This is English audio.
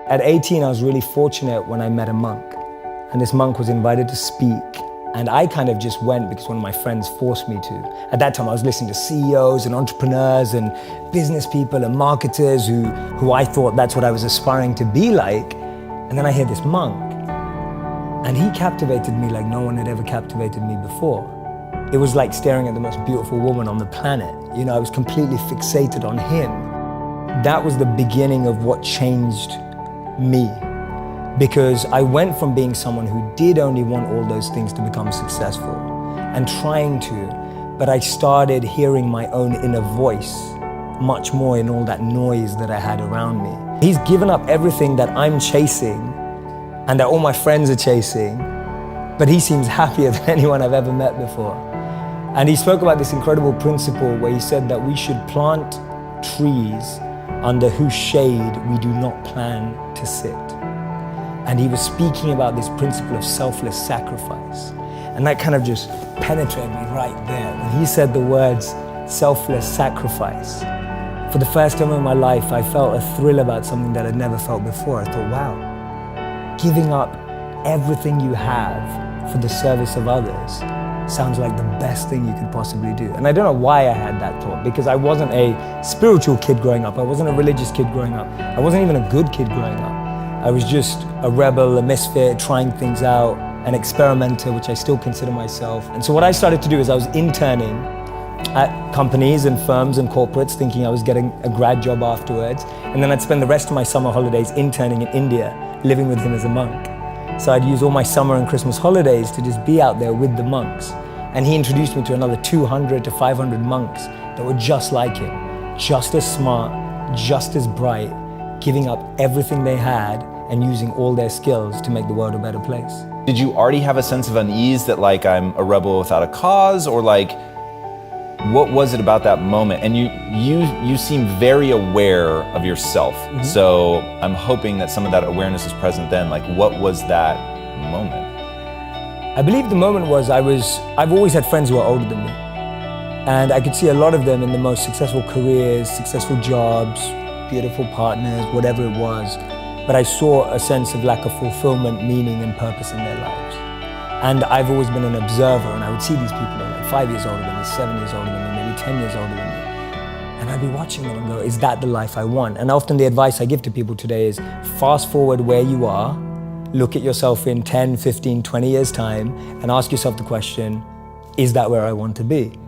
At 18, I was really fortunate when I met a monk. And this monk was invited to speak. And I kind of just went because one of my friends forced me to. At that time, I was listening to CEOs and entrepreneurs and business people and marketers who I thought that's what I was aspiring to be like. And then I hear this monk. And he captivated me like no one had ever captivated me before. It was like staring at the most beautiful woman on the planet. You know, I was completely fixated on him. That was the beginning of what changed me. Because I went from being someone who did only want all those things to become successful and trying to, but I started hearing my own inner voice much more in all that noise that I had around me. He's given up everything that I'm chasing and that all my friends are chasing, but he seems happier than anyone I've ever met before. And he spoke about this incredible principle where he said that we should plant trees under whose shade we do not plan to sit. And he was speaking about this principle of selfless sacrifice. And that kind of just penetrated me right there. When he said the words selfless sacrifice, for the first time in my life, I felt a thrill about something that I'd never felt before. I thought, wow, giving up everything you have for the service of others sounds like the best thing you could possibly do. And I don't know why I had that thought, because I wasn't a spiritual kid growing up. I wasn't a religious kid growing up. I wasn't even a good kid growing up. I was just a rebel, a misfit, trying things out, an experimenter, which I still consider myself. And so what I started to do is I was interning at companies and firms and corporates, thinking I was getting a grad job afterwards. And then I'd spend the rest of my summer holidays interning in India, living with him as a monk. So I'd use all my summer and Christmas holidays to just be out there with the monks. And he introduced me to another 200 to 500 monks that were just like him, just as smart, just as bright, giving up everything they had and using all their skills to make the world a better place. Did you already have a sense of unease that like I'm a rebel without a cause, or like what was it about that moment? And you seem very aware of yourself. Mm-hmm. So I'm hoping that some of that awareness is present then. Like what was that moment? I believe the moment was I've always had friends who are older than me. And I could see a lot of them in the most successful careers, successful jobs, beautiful partners, whatever it was. But I saw a sense of lack of fulfillment, meaning and purpose in their lives. And I've always been an observer, and I would see these people who are like 5 years older than me, 7 years older than me, maybe 10 years older than me. And I'd be watching them and go, is that the life I want? And often the advice I give to people today is fast forward where you are, look at yourself in 10, 15, 20 years time, and ask yourself the question, is that where I want to be?